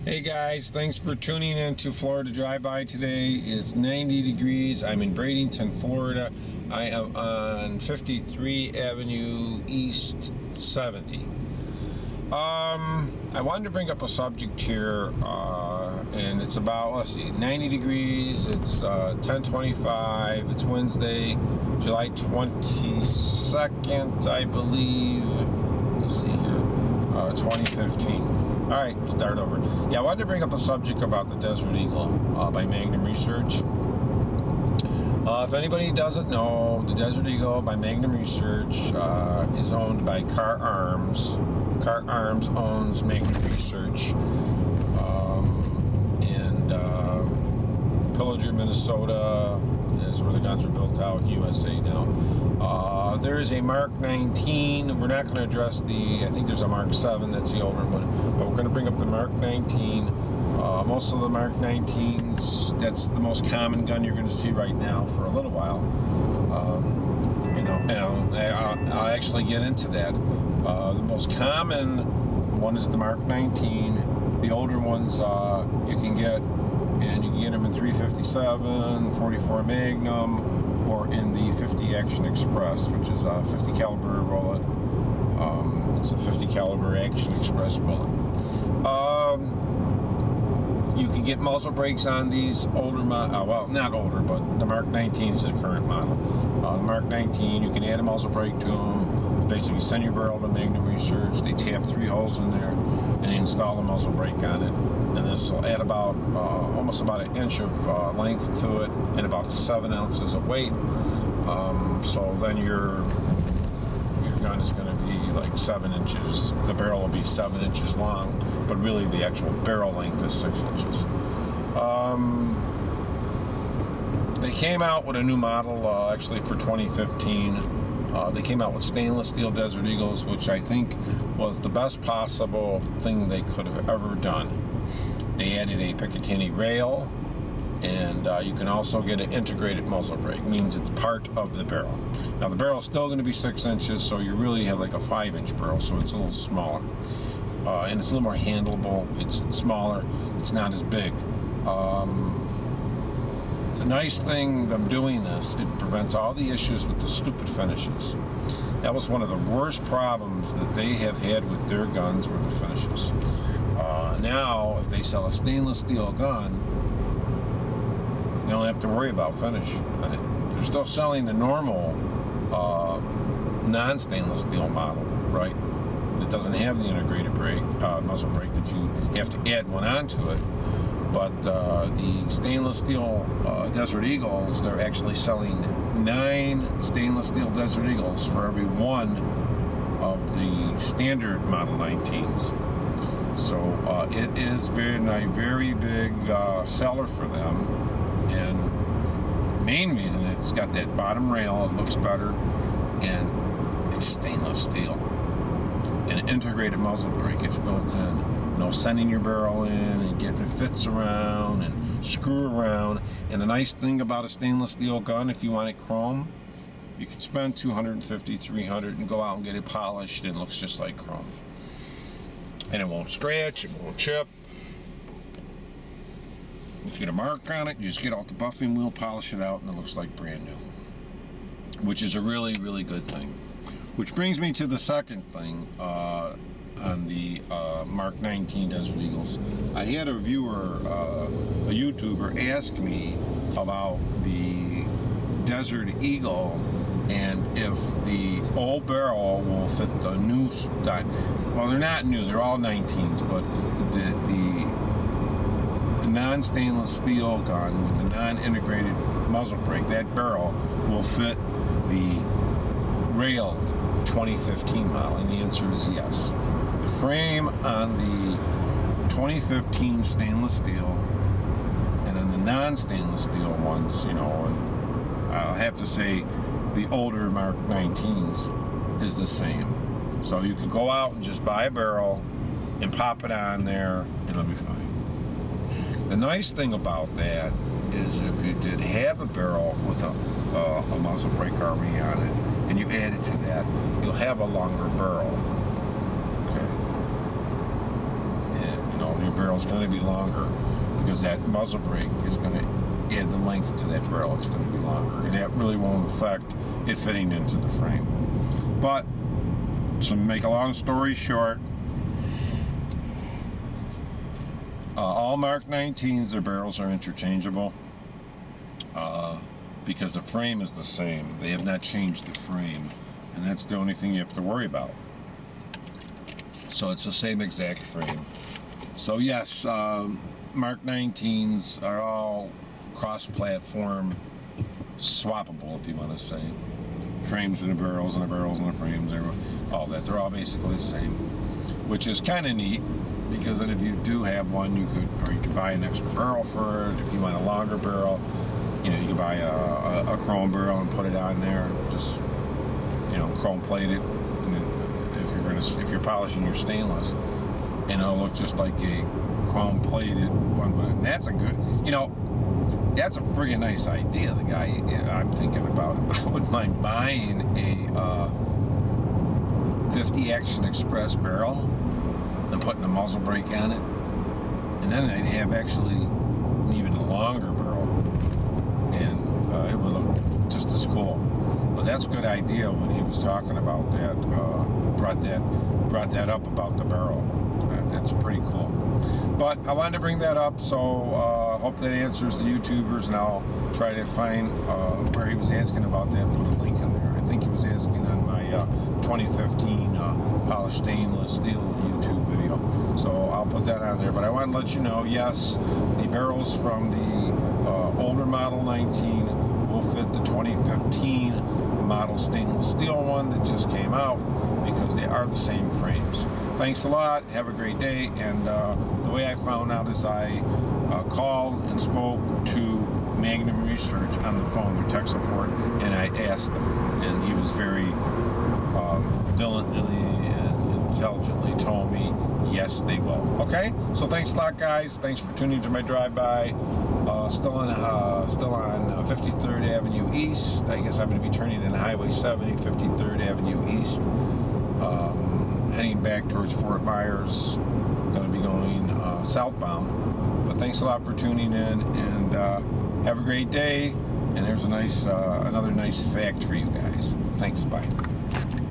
Hey guys, thanks for tuning in to Florida Drive-By today. It's 90 degrees. I'm in Bradenton, Florida. I am on 53 Avenue East 70. I wanted to bring up a subject here, and it's about, let's see, 90 degrees. It's 10:25. It's Wednesday, July 22nd, I believe. Let's see here, 2015. All right, start over. Yeah, I wanted to bring up a subject about the Desert Eagle by Magnum Research. If anybody doesn't know, the Desert Eagle by Magnum Research is owned by Car Arms. Car Arms owns Magnum Research in Pillager, Minnesota is where the guns are built out in USA now. There is a Mark 19. We're not going to address I think there's a Mark 7, that's the older one, but we're going to bring up the Mark 19. Most of the Mark 19s, that's the most common gun you're going to see right now for a little while. I'll actually get into that. The most common one is the Mark 19. The older ones you can get, and you can get them in 357, 44 Magnum, or in the 50 Action Express, which is a 50 caliber bullet. It's a 50 caliber Action Express bullet. You can get muzzle brakes on these older, well, not older, but the Mark 19 is the current model. The Mark 19, you can add a muzzle brake to them. Basically, send your barrel to Magnum Research. They tap 3 holes in there, and they install a muzzle brake on it. And this will add about almost about an inch of length to it, and about 7 ounces of weight. So then your gun is going to be like 7 inches. The barrel will be 7 inches long, but really the actual barrel length is 6 inches. They came out with a new model actually for 2015. They came out with stainless steel Desert Eagles, which I think was the best possible thing they could have ever done. They added a Picatinny rail, and you can also get an integrated muzzle brake. Means it's part of the barrel. Now the barrel is still going to be 6 inches, so you really have like a 5-inch barrel, so it's a little smaller. And it's a little more handleable. It's smaller. It's not as big. The nice thing of doing this, it prevents all the issues with the stupid finishes. That was one of the worst problems that they have had with their guns, were the finishes. Now, if they sell a stainless steel gun, they don't have to worry about finish on it. They're still selling the normal non-stainless steel model, right? It doesn't have the integrated brake, muzzle brake, that you have to add one onto it. But the stainless steel Desert Eagles, they're actually selling 9 stainless steel Desert Eagles for every one of the standard Model 19s. So it is very big seller for them. And main reason, it's got that bottom rail, it looks better, and it's stainless steel. And an integrated muzzle brake, it's built in. No sending your barrel in and getting it fits around and screw around. And the nice thing about a stainless steel gun, if you want it chrome, you can spend $250, $300 and go out and get it polished, and it looks just like chrome. And it won't scratch, it won't chip. If you get a mark on it, you just get off the buffing wheel, polish it out, and it looks like brand new. Which is a really good thing. Which brings me to the second thing on the Mark 19 Desert Eagles. I had a viewer, a YouTuber, ask me about the Desert Eagle and if the old barrel will fit the new stock. Well, they're not new, they're all 19s, but the non-stainless steel gun with the non-integrated muzzle brake, that barrel will fit the railed 2015 model, and the answer is yes. The frame on the 2015 stainless steel and on the non-stainless steel ones, I'll have to say the older Mark 19s is the same. So you could go out and just buy a barrel and pop it on there, and it'll be fine. The nice thing about that is if you did have a barrel with a muzzle brake already on it, and you add it to that, you'll have a longer barrel. Okay. And, barrel is going to be longer because that muzzle brake is going to add the length to that barrel. It's going to be longer, and that really won't affect it fitting into the frame. But to make a long story short, all Mark 19s, their barrels are interchangeable because the frame is the same. They have not changed the frame, and that's the only thing you have to worry about. So it's the same exact frame. So yes, Mark 19s are all cross-platform swappable, if you want to say. Frames and the barrels, and the barrels and the frames, all that. They're all basically the same, which is kind of neat, because then if you do have one, you could buy an extra barrel for it. If you want a longer barrel, you could buy a chrome barrel and put it on there. Just chrome plate it, and if you're polishing your stainless, and it'll look just like a chrome plated one. And that's a good, that's a friggin' nice idea. The guy, I'm thinking about it. I wouldn't mind buying a 50 Action Express barrel and putting a muzzle brake on it, and then I'd have actually an even longer barrel, and it would look just as cool. But that's a good idea when he was talking about that. Brought that up about the barrel. That's pretty cool. But I wanted to bring that up, so hope that answers the YouTubers, and I'll try to find where he was asking about that and put a link in there. I think he was asking on my 2015 polished stainless steel YouTube video, so I'll put that on there. But I want to let you know, yes, the barrels from the older Model 19 will fit the 2015 model stainless steel one that just came out, because they are the same frames. Thanks a lot. Have a great day. And the way I found out is I called and spoke to Magnum Research on the phone, their tech support, and I asked them, and he was very diligently and intelligently told me, yes, they will. Okay? So thanks a lot, guys. Thanks for tuning to my drive-by. Still on 53rd Avenue East. I guess I'm going to be turning in Highway 70, 53rd Avenue East. Heading back towards Fort Myers. Going to be going southbound. But thanks a lot for tuning in, and have a great day. And there's a nice, another nice fact for you guys. Thanks. Bye.